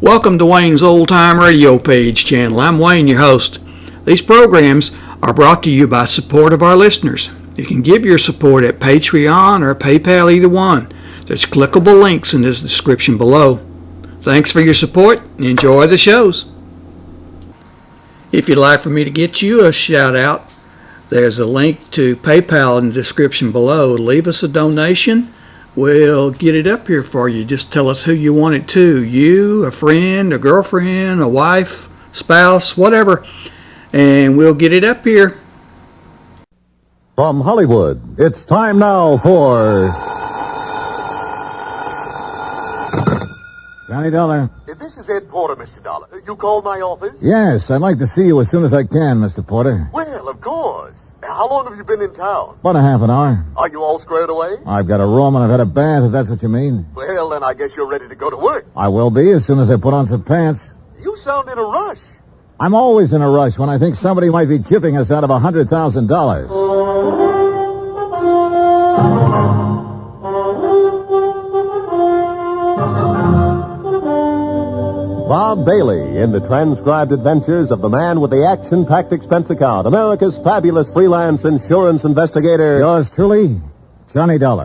Welcome to Wayne's Old Time Radio Page channel. I'm Wayne, your host. These programs are brought to you by support of our listeners. You can give your support at Patreon or PayPal, either one. There's clickable links in the description below. Thanks for your support and enjoy the shows. If you'd like for me to get you a shout out, there's a link to PayPal in the description below. Leave us a donation. We'll get it up here for you. Just tell us who you want it to. You, a friend, a girlfriend, a wife, spouse, whatever. And we'll get it up here. From Hollywood, it's time now for... Johnny Dollar. This is Ed Porter, Mr. Dollar. You called my office? Yes, I'd like to see you as soon as I can, Mr. Porter. Well, of course. How long have you been in town? About a half an hour. Are you all squared away? I've got a room and I've had a bath, if that's what you mean. Well, then I guess you're ready to go to work. I will be as soon as I put on some pants. You sound in a rush. I'm always in a rush when I think somebody might be chipping us out of $100,000. Bob Bailey in the transcribed adventures of the man with the action-packed expense account, America's fabulous freelance insurance investigator. Yours truly, Johnny Dollar.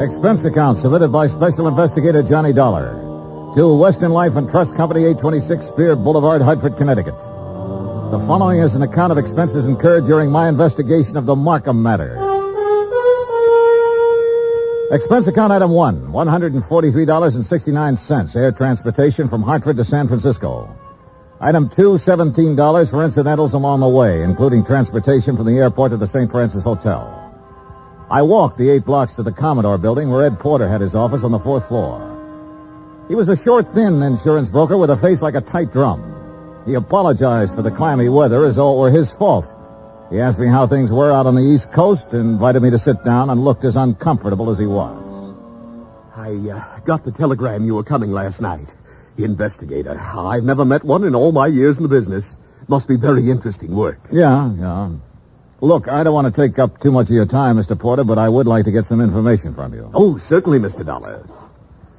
Expense account submitted by Special Investigator Johnny Dollar to Western Life and Trust Company, 826 Spear Boulevard, Hartford, Connecticut. The following is an account of expenses incurred during my investigation of the Markham matter. Expense account item 1, $143.69, air transportation from Hartford to San Francisco. Item 2, $17 for incidentals along the way, including transportation from the airport to the St. Francis Hotel. I walked the 8 blocks to the Commodore building where Ed Porter had his office on the 4th floor. He was a short, thin insurance broker with a face like a tight drum. He apologized for the clammy weather as though it were his fault. He asked me how things were out on the East Coast and invited me to sit down and looked as uncomfortable as he was. I got the telegram you were coming last night. Investigator. I've never met one in all my years in the business. Must be very interesting work. Yeah. Look, I don't want to take up too much of your time, Mr. Porter, but I would like to get some information from you. Oh, certainly, Mr. Dollar.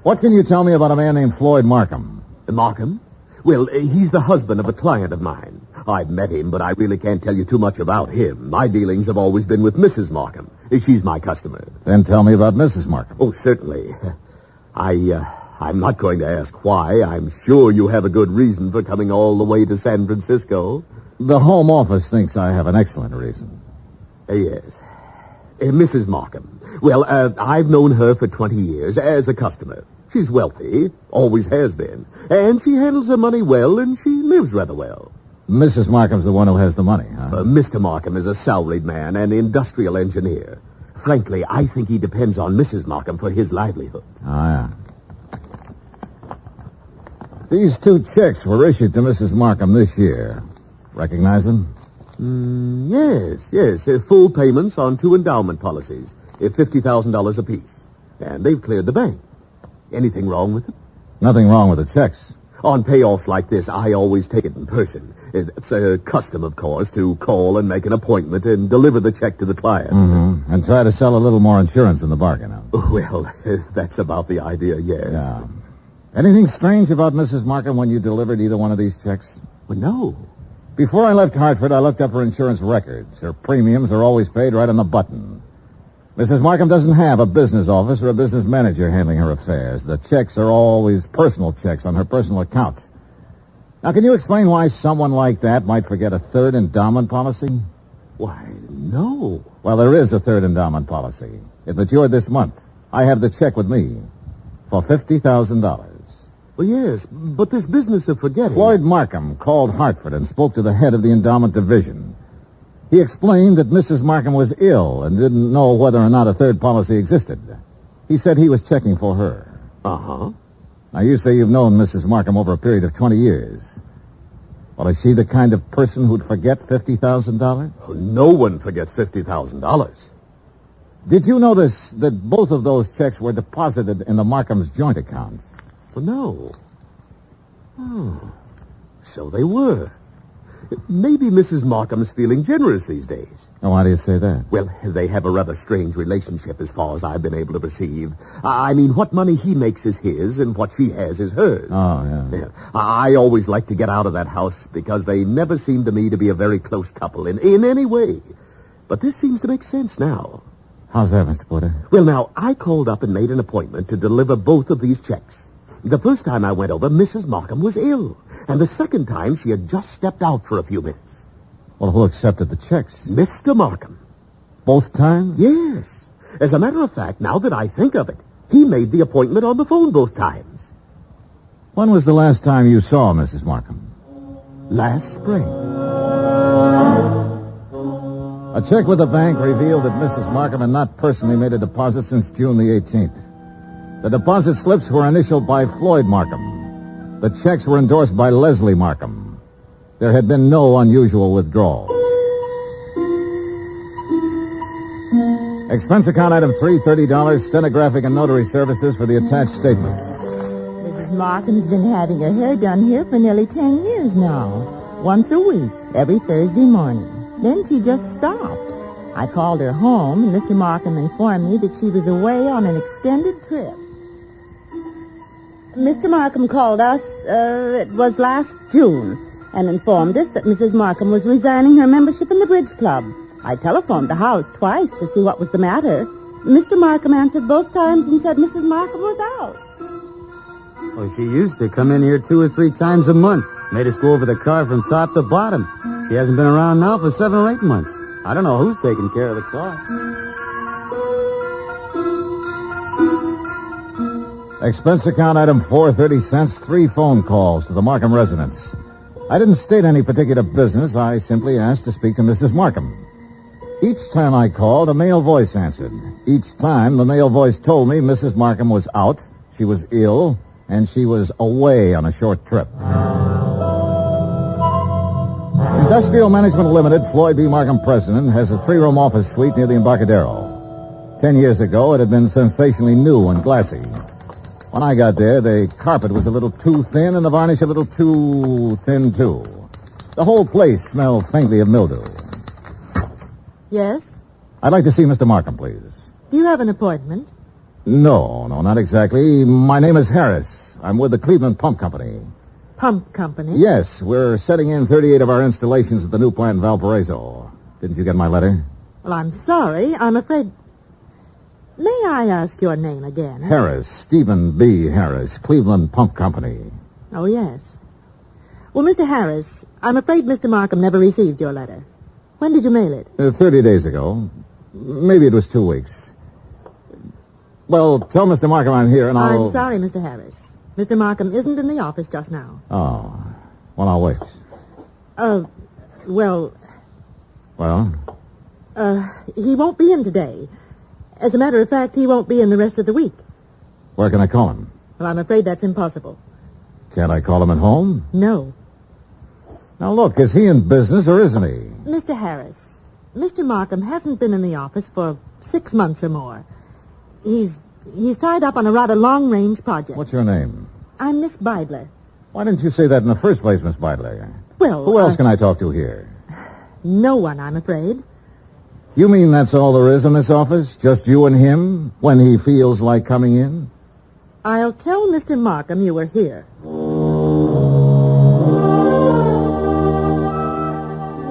What can you tell me about a man named Floyd Markham? Markham? Well, he's the husband of a client of mine. I've met him, but I really can't tell you too much about him. My dealings have always been with Mrs. Markham. She's my customer. Then tell me about Mrs. Markham. Oh, certainly. I'm not going to ask why. I'm sure you have a good reason for coming all the way to San Francisco. The Home Office thinks I have an excellent reason. Yes. Mrs. Markham. Well, I've known her for 20 years as a customer. She's wealthy, always has been, and she handles her money well, and she lives rather well. Mrs. Markham's the one who has the money, huh? Mr. Markham is a salaried man, an industrial engineer. Frankly, I think he depends on Mrs. Markham for his livelihood. Yeah. These 2 checks were issued to Mrs. Markham this year. Recognize them? Yes. Full payments on 2 endowment policies, $50,000 apiece. And they've cleared the bank. Anything wrong with it? Nothing wrong with the checks. On payoffs like this, I always take it in person. It's a custom, of course, to call and make an appointment and deliver the check to the client. Mm-hmm. And try to sell a little more insurance in the bargain. Huh? Well, that's about the idea, yes. Yeah. Anything strange about Mrs. Markham when you delivered either one of these checks? Well, no. Before I left Hartford, I looked up her insurance records. Her premiums are always paid right on the button. Mrs. Markham doesn't have a business office or a business manager handling her affairs. The checks are always personal checks on her personal account. Now, can you explain why someone like that might forget a 3rd endowment policy? Why, no. Well, there is a 3rd endowment policy. It matured this month. I have the check with me for $50,000. Well, yes, but this business of forgetting... Floyd Markham called Hartford and spoke to the head of the endowment division. He explained that Mrs. Markham was ill and didn't know whether or not a 3rd policy existed. He said he was checking for her. Uh-huh. Now, you say you've known Mrs. Markham over a period of 20 years. Well, is she the kind of person who'd forget $50,000? Oh, no one forgets $50,000. Did you notice that both of those checks were deposited in the Markham's joint account? Well, no. Oh, so they were. Maybe Mrs. Markham's feeling generous these days. Oh, why do you say that? Well, they have a rather strange relationship as far as I've been able to perceive. I mean, what money he makes is his, and what she has is hers. Oh, yeah. Yeah. I always like to get out of that house because they never seem to me to be a very close couple in any way. But this seems to make sense now. How's that, Mr. Porter? Well, now, I called up and made an appointment to deliver both of these checks. The first time I went over, Mrs. Markham was ill. And the second time, she had just stepped out for a few minutes. Well, who accepted the checks? Mr. Markham. Both times? Yes. As a matter of fact, now that I think of it, he made the appointment on the phone both times. When was the last time you saw Mrs. Markham? Last spring. A check with the bank revealed that Mrs. Markham had not personally made a deposit since June the 18th. The deposit slips were initialed by Floyd Markham. The checks were endorsed by Leslie Markham. There had been no unusual withdrawal. Expense account item 3, $30, stenographic and notary services for the attached statement. Mrs. Markham's been having her hair done here for nearly 10 years now. Once a week, every Thursday morning. Then she just stopped. I called her home, and Mr. Markham informed me that she was away on an extended trip. Mr. Markham called us, it was last June, and informed us that Mrs. Markham was resigning her membership in the bridge club. I telephoned the house twice to see what was the matter. Mr. Markham answered both times and said Mrs. Markham was out. Well, she used to come in here 2 or 3 times a month. Made us go over the car from top to bottom. She hasn't been around now for 7 or 8 months. I don't know who's taking care of the car. Expense account item 4, 30 cents, 3 phone calls to the Markham residence. I didn't state any particular business. I simply asked to speak to Mrs. Markham. Each time I called, a male voice answered. Each time, the male voice told me Mrs. Markham was out, she was ill, and she was away on a short trip. Industrial Management Limited, Floyd B. Markham president, has a 3-room office suite near the Embarcadero. 10 years ago, it had been sensationally new and glassy. When I got there, the carpet was a little too thin and the varnish a little too thin, too. The whole place smelled faintly of mildew. Yes? I'd like to see Mr. Markham, please. Do you have an appointment? No, not exactly. My name is Harris. I'm with the Cleveland Pump Company. Pump company? Yes, we're setting in 38 of our installations at the new plant in Valparaiso. Didn't you get my letter? Well, I'm sorry. I'm afraid... May I ask your name again? Harris, Stephen B. Harris, Cleveland Pump Company. Oh, yes. Well, Mr. Harris, I'm afraid Mr. Markham never received your letter. When did you mail it? 30 days ago. Maybe it was 2 weeks. Well, tell Mr. Markham I'm here and I'll... I'm sorry, Mr. Harris. Mr. Markham isn't in the office just now. Oh. Well, I'll wait. Well... Well? He won't be in today. As a matter of fact, he won't be in the rest of the week. Where can I call him? Well, I'm afraid that's impossible. Can't I call him at home? No. Now, look, is he in business or isn't he? Mr. Harris, Mr. Markham hasn't been in the office for 6 months or more. He's tied up on a rather long-range project. What's your name? I'm Miss Bidler. Why didn't you say that in the first place, Miss Bidler? Well, Who else can I talk to here? No one, I'm afraid. You mean that's all there is in this office? Just you and him when he feels like coming in? I'll tell Mr. Markham you were here.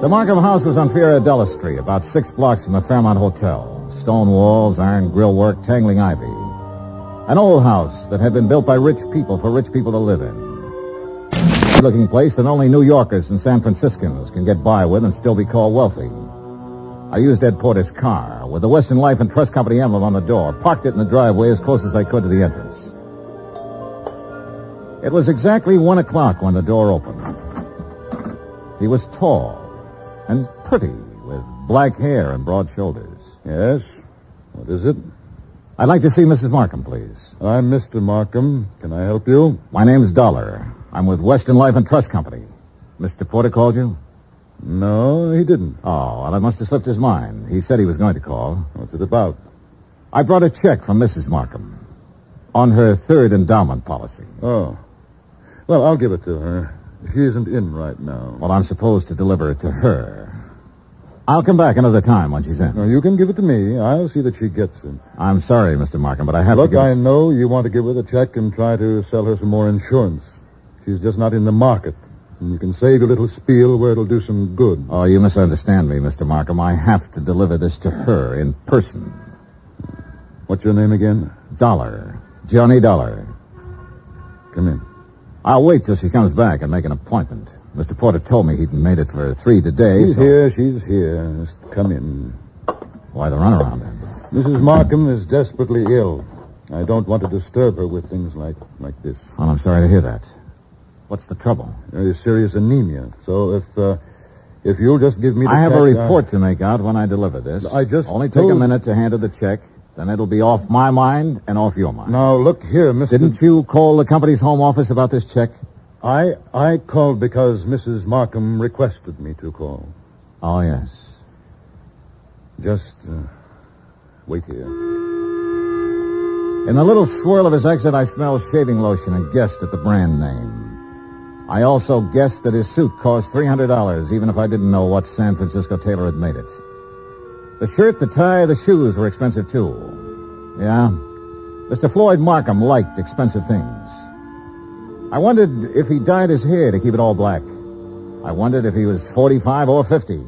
The Markham house was on Fiorella Street, about 6 blocks from the Fairmont Hotel. Stone walls, iron grillwork, tangling ivy. An old house that had been built by rich people for rich people to live in. A looking place that only New Yorkers and San Franciscans can get by with and still be called wealthy. I used Ed Porter's car with the Western Life and Trust Company emblem on the door, parked it in the driveway as close as I could to the entrance. It was exactly 1 o'clock when the door opened. He was tall and pretty, with black hair and broad shoulders. Yes? What is it? I'd like to see Mrs. Markham, please. I'm Mr. Markham. Can I help you? My name's Dollar. I'm with Western Life and Trust Company. Mr. Porter called you? No, he didn't. Oh, well, I must have slipped his mind. He said he was going to call. What's it about? I brought a check from Mrs. Markham on her 3rd endowment policy. Oh. Well, I'll give it to her. She isn't in right now. Well, I'm supposed to deliver it to her. I'll come back another time when she's in. No, you can give it to me. I'll see that she gets it. I'm sorry, Mr. Markham, but I have Look, to give I know you want to give her the check and try to sell her some more insurance. She's just not in the market. And you can save your little spiel where it'll do some good. Oh, you misunderstand me, Mr. Markham. I have to deliver this to her in person. What's your name again? Dollar. Johnny Dollar. Come in. I'll wait till she comes back and make an appointment. Mr. Porter told me he'd made it for 3 today. She's here. Just come in. Why the runaround then? Mrs. Markham is desperately ill. I don't want to disturb her with things like this. Well, I'm sorry to hear that. What's the trouble? Very serious anemia. So if you'll just give me the I have check, a report to make out when I deliver this. I just Only take a minute to hand her the check. Then it'll be off my mind and off your mind. Now, look here, Mr. Didn't you call the company's home office about this check? I called because Mrs. Markham requested me to call. Oh, yes. Just wait here. In the little swirl of his exit, I smelled shaving lotion and guessed at the brand name. I also guessed that his suit cost $300, even if I didn't know what San Francisco tailor had made it. The shirt, the tie, the shoes were expensive, too. Yeah, Mr. Floyd Markham liked expensive things. I wondered if he dyed his hair to keep it all black. I wondered if he was 45 or 50.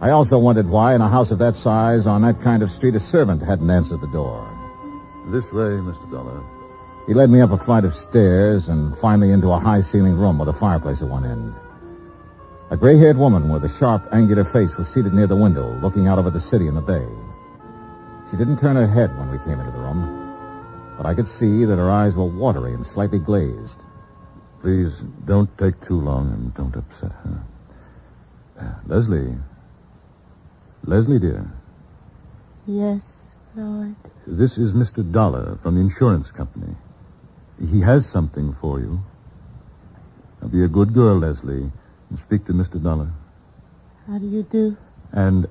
I also wondered why, in a house of that size, on that kind of street, a servant hadn't answered the door. This way, Mr. Dollar. He led me up a flight of stairs and finally into a high-ceiling room with a fireplace at one end. A gray-haired woman with a sharp, angular face was seated near the window, looking out over the city and the bay. She didn't turn her head when we came into the room, but I could see that her eyes were watery and slightly glazed. Please don't take too long and don't upset her. Leslie. Leslie, dear. Yes, Lord. This is Mr. Dollar from the insurance company. He has something for you. Now, be a good girl, Leslie, and speak to Mr. Dollar. How do you do? And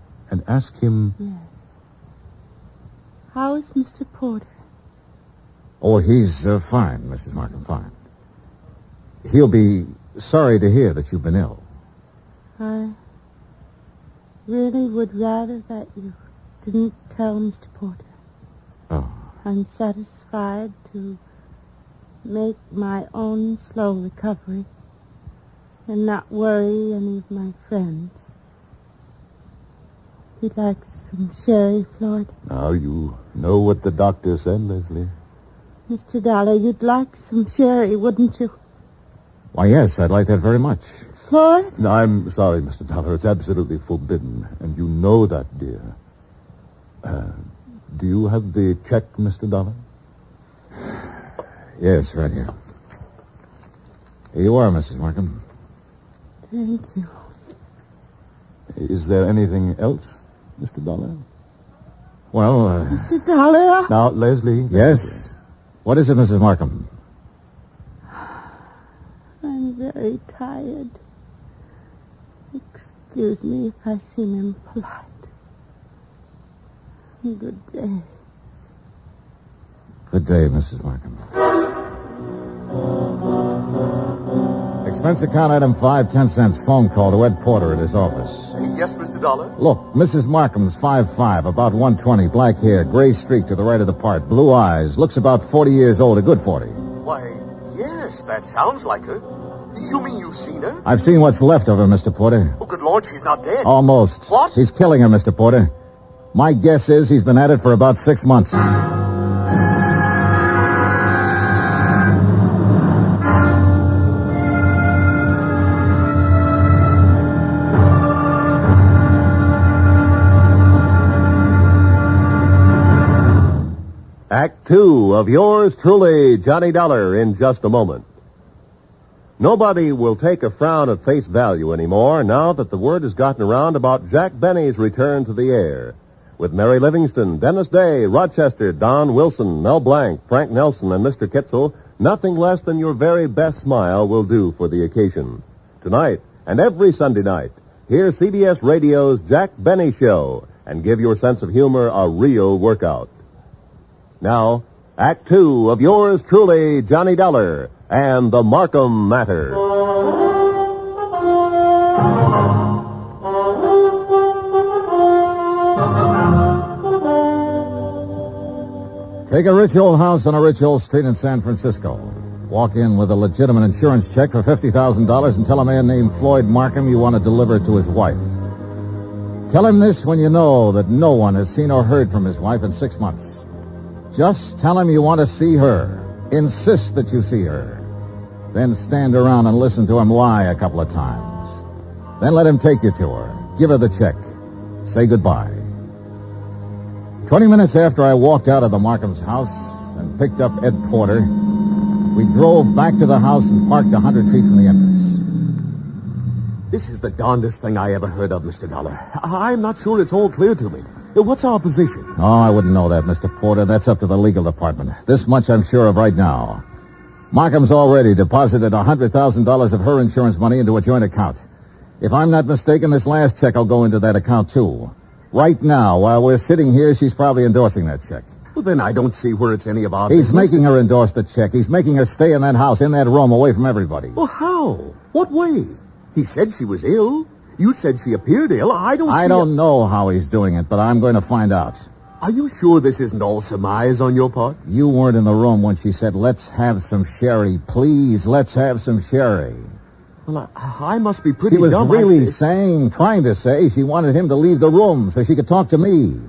ask him... Yes. How is Mr. Porter? Oh, he's fine, Mrs. Markham, fine. He'll be sorry to hear that you've been ill. I really would rather that you didn't tell Mr. Porter. Oh. I'm satisfied to make my own slow recovery and not worry any of my friends. He'd like some sherry, Floyd. Now, you know what the doctor said, Leslie. Mr. Dollar, you'd like some sherry, wouldn't you? Why, yes, I'd like that very much. Floyd? No, I'm sorry, Mr. Dollar. It's absolutely forbidden, and you know that, dear. Do you have the check, Mr. Dollar? Yes, right here. Here you are, Mrs. Markham. Thank you. Is there anything else, Mr. Dollar? Well, Mr. Dollar? Now, Leslie. yes. What is it, Mrs. Markham? I'm very tired. Excuse me if I seem impolite. Good day. Good day, Mrs. Markham. Expense account item 5, 10 cents. Phone call to Ed Porter at his office. Yes, Mr. Dollar? Look, Mrs. Markham's 5'5", about 120, black hair, gray streak to the right of the part, blue eyes, looks about 40 years old, a good 40. Why, yes, that sounds like her. You mean you've seen her? I've seen what's left of her, Mr. Porter. Oh, good Lord, she's not dead. Almost. What? He's killing her, Mr. Porter. My guess is he's been at it for about 6 months. Act 2 of yours truly, Johnny Dollar, in just a moment. Nobody will take a frown at face value anymore now that the word has gotten around about Jack Benny's return to the air. With Mary Livingston, Dennis Day, Rochester, Don Wilson, Mel Blanc, Frank Nelson, and Mr. Kitzel, nothing less than your very best smile will do for the occasion. Tonight, and every Sunday night, hear CBS Radio's Jack Benny Show and give your sense of humor a real workout. Now, Act 2 of yours truly, Johnny Dollar, and the Markham Matter. Take a rich old house on a rich old street in San Francisco. Walk in with a legitimate insurance check for $50,000 and tell a man named Floyd Markham you want to deliver it to his wife. Tell him this when you know that no one has seen or heard from his wife in 6 months. Just tell him you want to see her. Insist that you see her. Then stand around and listen to him lie a couple of times. Then let him take you to her. Give her the check. Say goodbye. 20 minutes after I walked out of the Markham's house and picked up Ed Porter, we drove back to the house and parked 100 feet from the entrance. This is the darndest thing I ever heard of, Mr. Dollar. I'm not sure it's all clear to me. What's our position? Oh, I wouldn't know that, Mr. Porter. That's up to the legal department. This much I'm sure of right now. Markham's already deposited $100,000 of her insurance money into a joint account. If I'm not mistaken, this last check will go into that account, too. Right now, while we're sitting here, she's probably endorsing that check. Well, then I don't see where it's any of our He's business. making her endorse the check. He's making her stay in that house, in that room, away from everybody. Well, how? What way? He said she was ill. You said she appeared ill. I don't know how he's doing it, but I'm going to find out. Are you sure this isn't all surmise on your part? You weren't in the room when she said, "Let's have some sherry. Please, let's have some sherry." Well, I must be pretty She was dumb. really trying to say she wanted him to leave the room so she could talk to me.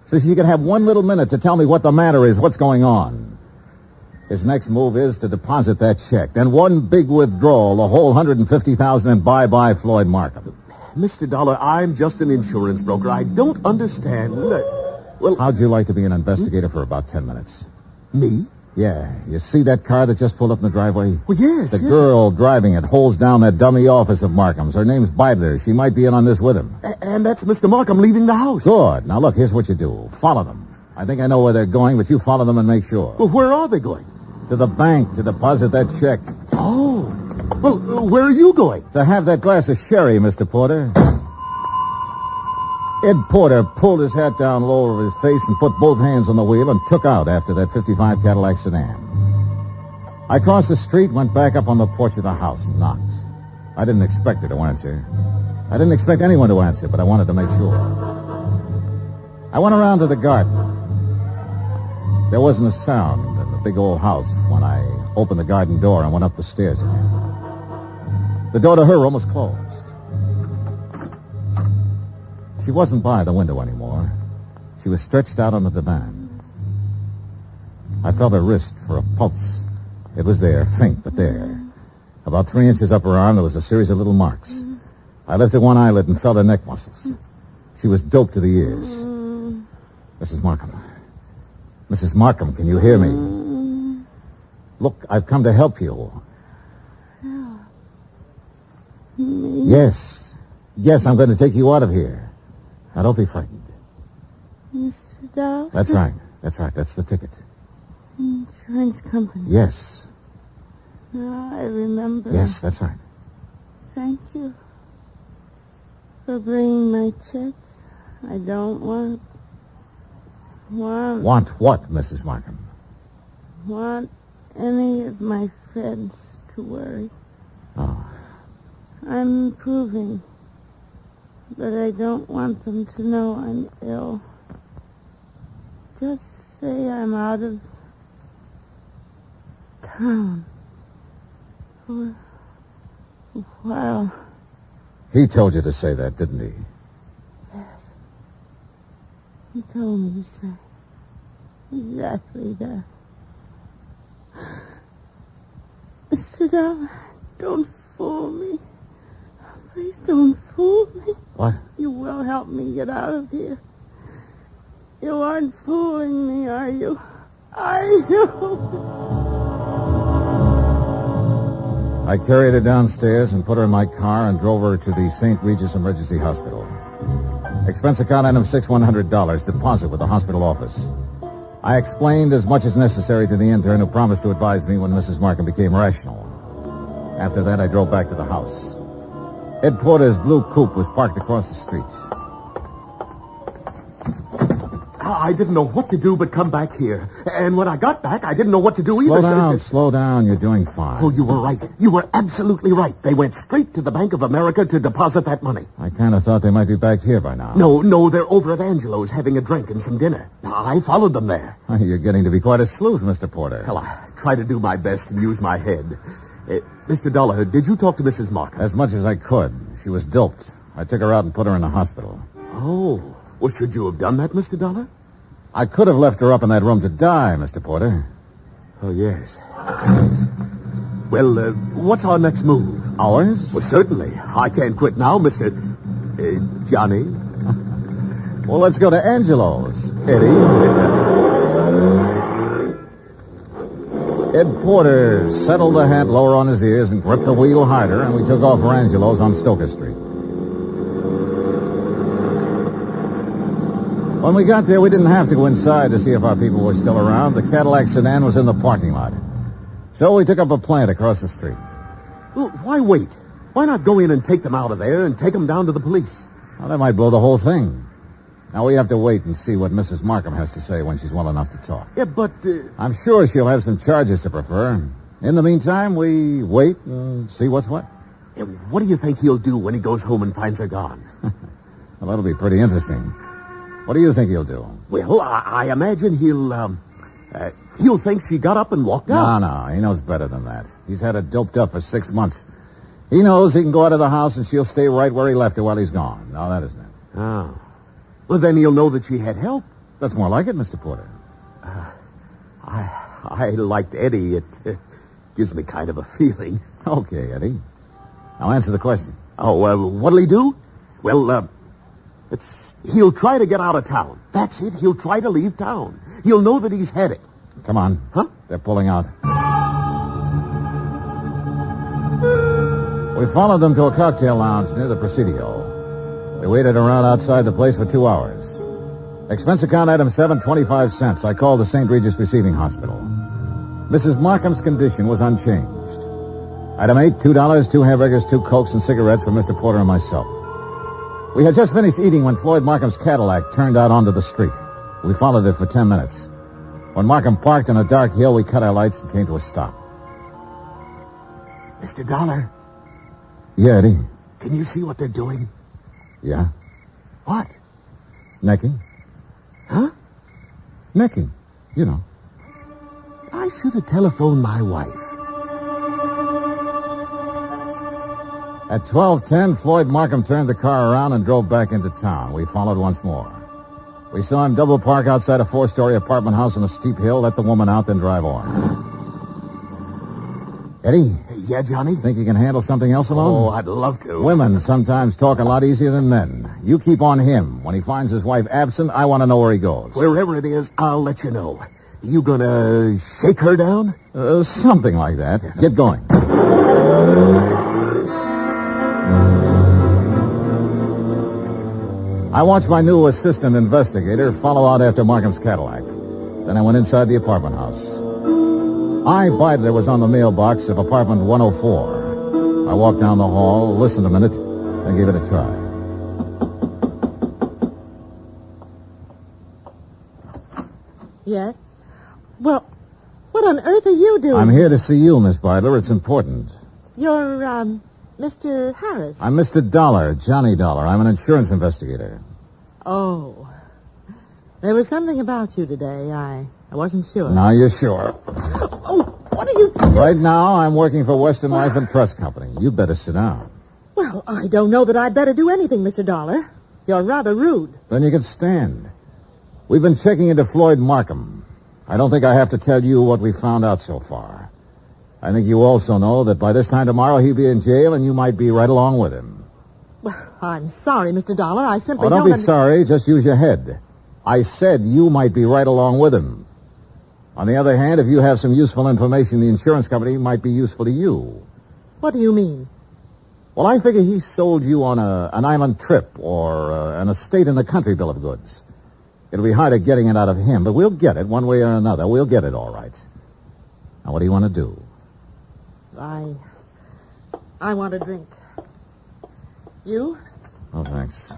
So she could have 1 little minute to tell me what the matter is, what's going on. His next move is to deposit that check. Then one big withdrawal, the whole $150,000, and bye-bye Floyd Markham. Mr. Dollar, I'm just an insurance broker. I don't understand. Well, how'd you like to be an investigator for about 10 minutes? Me? Yeah. You see that car that just pulled up in the driveway? Well, yes. The girl driving it holds down that dummy office of Markham's. Her name's Beidler. She might be in on this with him. And that's Mr. Markham leaving the house. Good. Now, look, here's what you do. Follow them. I think I know where they're going, but you follow them and make sure. Well, where are they going? To the bank to deposit that check. Oh. Well, where are you going? To have that glass of sherry, Mr. Porter. Ed Porter pulled his hat down low over his face and put both hands on the wheel and took out after that 55 Cadillac sedan. I crossed the street, went back up on the porch of the house and knocked. I didn't expect her to answer. I didn't expect anyone to answer, but I wanted to make sure. I went around to the garden. There wasn't a sound in the big old house when I opened the garden door and went up the stairs again. The door to her room was closed. She wasn't by the window anymore. She was stretched out on the divan. I felt her wrist for a pulse. It was there, faint, but there. About 3 inches up her arm, there was a series of little marks. I lifted one eyelid and felt her neck muscles. She was doped to the ears. Mrs. Markham. Mrs. Markham, can you hear me? Look, I've come to help you. Yes. Yes, I'm going to take you out of here. Now, don't be frightened. Mr. Dollar? That's right. That's right. That's the ticket. Insurance company. Yes. Now I remember. Yes, that's right. Thank you for bringing my check. I don't want Want what, Mrs. Markham? Want any of my friends to worry. Oh. I'm improving. But I don't want them to know I'm ill. Just say I'm out of town for a while. He told you to say that, didn't he? Yes. He told me to say exactly that. Mr. Dollar, don't fool me. Please don't fool me. What? You will help me get out of here. You aren't fooling me, are you? Are you? I carried her downstairs and put her in my car and drove her to the St. Regis Emergency Hospital. Expense account item $100, deposit with the hospital office. I explained as much as necessary to the intern who promised to advise me when Mrs. Markham became rational. After that, I drove back to the house. Ed Porter's blue coupe was parked across the street. I didn't know what to do but come back here. And when I got back, I didn't know what to do either. Slow down. You're doing fine. Oh, you were right. You were absolutely right. They went straight to the Bank of America to deposit that money. I kind of thought they might be back here by now. No, they're over at Angelo's having a drink and some dinner. I followed them there. You're getting to be quite a sleuth, Mr. Porter. Well, I try to do my best and use my head. Mr. Dollar, did you talk to Mrs. Markham? As much as I could. She was doped. I took her out and put her in the hospital. Oh. Well, should you have done that, Mr. Dollar? I could have left her up in that room to die, Mr. Porter. Oh, yes. Well, what's our next move? Ours? Well, certainly. I can't quit now, Mr. Johnny. Well, let's go to Angelo's, Eddie. Ed Porter settled the hat lower on his ears and gripped the wheel harder, and we took off for Angelo's on Stoker Street. When we got there, we didn't have to go inside to see if our people were still around. The Cadillac sedan was in the parking lot. So we took up a plant across the street. Well, why wait? Why not go in and take them out of there and take them down to the police? Well, that might blow the whole thing. Now, we have to wait and see what Mrs. Markham has to say when she's well enough to talk. Yeah, but... I'm sure she'll have some charges to prefer. In the meantime, we wait and see what's what. Yeah, what do you think he'll do when he goes home and finds her gone? Well, that'll be pretty interesting. What do you think he'll do? Well, I imagine he'll think she got up and walked out. No, he knows better than that. He's had her doped up for 6 months. He knows he can go out of the house and she'll stay right where he left her while he's gone. No, that isn't it. Oh. Well, then he'll know that she had help. That's more like it, Mr. Porter. I liked Eddie. It gives me kind of a feeling. Okay, Eddie. Now answer the question. Oh, what'll he do? Well, he'll try to get out of town. That's it. He'll try to leave town. He'll know that he's had it. Come on. Huh? They're pulling out. We followed them to a cocktail lounge near the Presidio. We waited around outside the place for 2 hours. Expense account item 7, 25 cents. I called the St. Regis Receiving Hospital. Mrs. Markham's condition was unchanged. Item 8, $2, 2 hamburgers, 2 Cokes, and cigarettes for Mr. Porter and myself. We had just finished eating when Floyd Markham's Cadillac turned out onto the street. We followed it for 10 minutes. When Markham parked on a dark hill, we cut our lights and came to a stop. Mr. Dollar, Yeah, Eddie. can you see what they're doing? Yeah? What? Necking? Huh? Necking. You know. I should have telephoned my wife. At 12:10, Floyd Markham turned the car around and drove back into town. We followed once more. We saw him double park outside a 4-story apartment house on a steep hill, let the woman out, then drive on. Eddie? Yeah, Johnny? Think you can handle something else alone? Oh, I'd love to. Women sometimes talk a lot easier than men. You keep on him. When he finds his wife absent, I want to know where he goes. Wherever it is, I'll let you know. You gonna shake her down? Something like that. Get going. I watched my new assistant investigator follow out after Markham's Cadillac. Then I went inside the apartment house. I. Beidler was on the mailbox of apartment 104. I walked down the hall, listened a minute, and gave it a try. Yes? Well, what on earth are you doing? I'm here to see you, Miss Beidler. It's important. You're, Mr. Harris. I'm Mr. Dollar, Johnny Dollar. I'm an insurance investigator. Oh. There was something about you today. I wasn't sure. Now you're sure. Oh, what are you doing? Right now, I'm working for Western Life and Trust Company. You'd better sit down. Well, I don't know that I'd better do anything, Mr. Dollar. You're rather rude. Then you can stand. We've been checking into Floyd Markham. I don't think I have to tell you what we found out so far. I think you also know that by this time tomorrow he'll be in jail and you might be right along with him. Well, I'm sorry, Mr. Dollar. I simply Don't be sorry. Just use your head. I said you might be right along with him. On the other hand, if you have some useful information, the insurance company might be useful to you. What do you mean? Well, I figure he sold you on an island trip or an estate in the country bill of goods. It'll be harder getting it out of him, but we'll get it one way or another. We'll get it all right. Now, what do you want to do? I want a drink. You? Oh, thanks.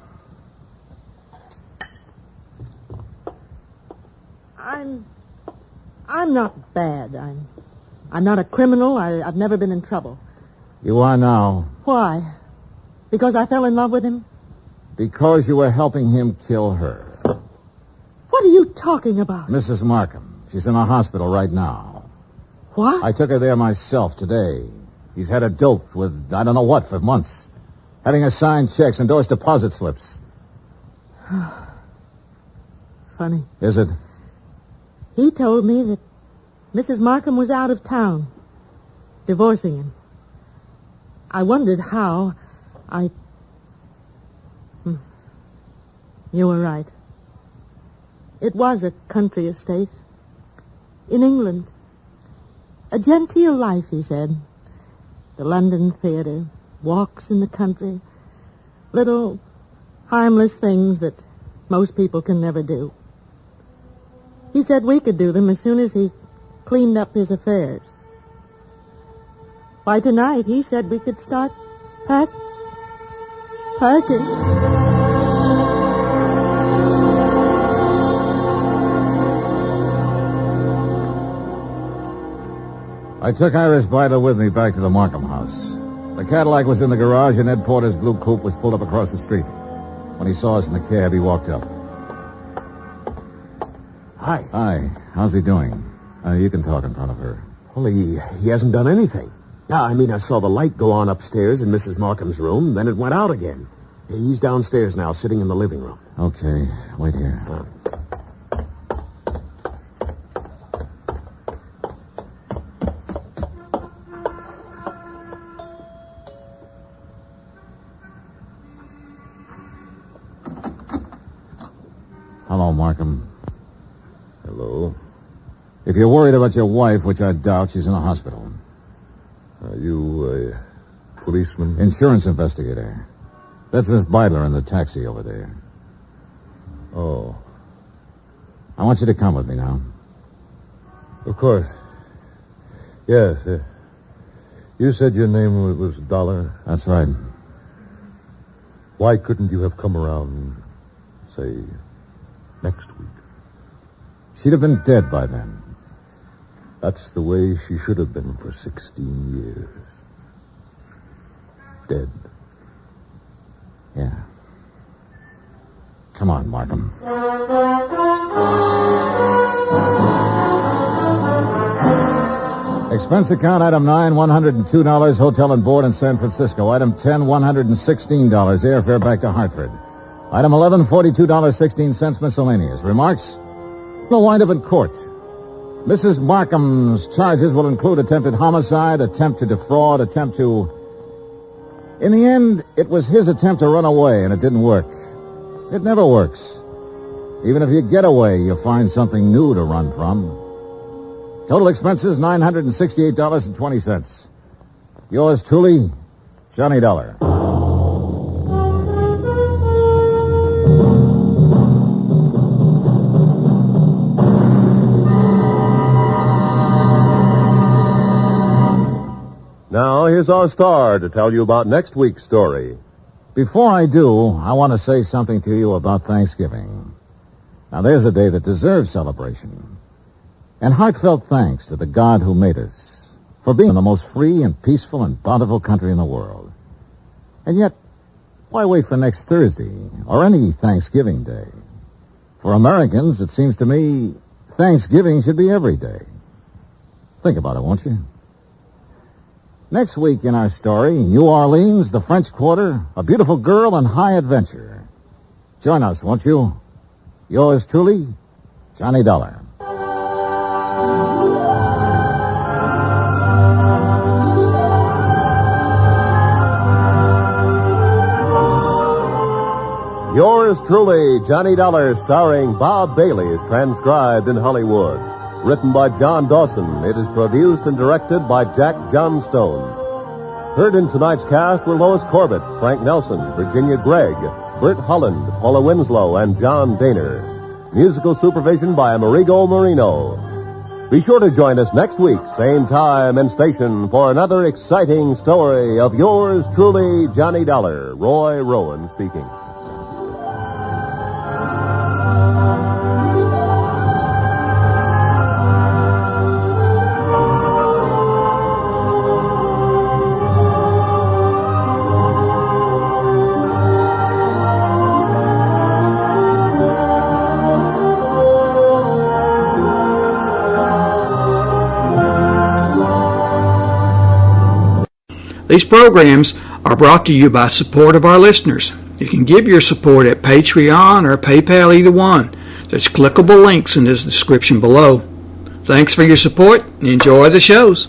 I'm not bad. I'm not a criminal. I've never been in trouble. You are now. Why? Because I fell in love with him? Because you were helping him kill her. What are you talking about? Mrs. Markham. She's in a hospital right now. What? I took her there myself today. He's had her doped with I don't know what for months. Having her sign checks, endorse deposit slips. Funny. Is it? He told me that Mrs. Markham was out of town, divorcing him. I wondered how. You were right. It was a country estate. In England. A genteel life, he said. The London theater, walks in the country, little harmless things that most people can never do. He said we could do them as soon as he cleaned up his affairs. By tonight, he said we could start packing. I took Iris Bidler with me back to the Markham house. The Cadillac was in the garage, and Ed Porter's blue coupe was pulled up across the street. When he saw us in the cab, he walked up. Hi. Hi. How's he doing? You can talk in front of her. Well, he hasn't done anything. I saw the light go on upstairs in Mrs. Markham's room, then it went out again. He's downstairs now, sitting in the living room. Okay. Wait here. Hello, Markham. Hello. If you're worried about your wife, which I doubt, she's in a hospital. Are you a policeman? Insurance investigator. That's Miss Bidler in the taxi over there. Oh. I want you to come with me now. Of course. Yes. You said your name was Dollar. That's right. Why couldn't you have come around, say, next week? She'd have been dead by then. That's the way she should have been for 16 years. Dead. Yeah. Come on, Markham. Expense account, item 9, $102, hotel and board in San Francisco. Item 10, $116, airfare back to Hartford. Item 11, $42.16 miscellaneous. Remarks? They'll wind up in court. Mrs. Markham's charges will include attempted homicide, attempt to defraud, attempt to... In the end, it was his attempt to run away, and it didn't work. It never works. Even if you get away, you find something new to run from. Total expenses, $968.20. Yours truly, Johnny Dollar. Now, here's our star to tell you about next week's story. Before I do, I want to say something to you about Thanksgiving. Now, there's a day that deserves celebration. And heartfelt thanks to the God who made us for being the most free and peaceful and bountiful country in the world. And yet, why wait for next Thursday or any Thanksgiving Day? For Americans, it seems to me, Thanksgiving should be every day. Think about it, won't you? Next week in our story, New Orleans, the French Quarter, a beautiful girl, and high adventure. Join us, won't you? Yours truly, Johnny Dollar. Yours truly, Johnny Dollar, starring Bob Bailey, is transcribed in Hollywood. Written by John Dawson, it is produced and directed by Jack Johnstone. Heard in tonight's cast were Lois Corbett, Frank Nelson, Virginia Gregg, Bert Holland, Paula Winslow, and John Daner. Musical supervision by Amerigo Marino. Be sure to join us next week, same time and station, for another exciting story of yours truly, Johnny Dollar. Roy Rowan speaking. These programs are brought to you by support of our listeners. You can give your support at Patreon or PayPal, either one. There's clickable links in the description below. Thanks for your support and enjoy the shows.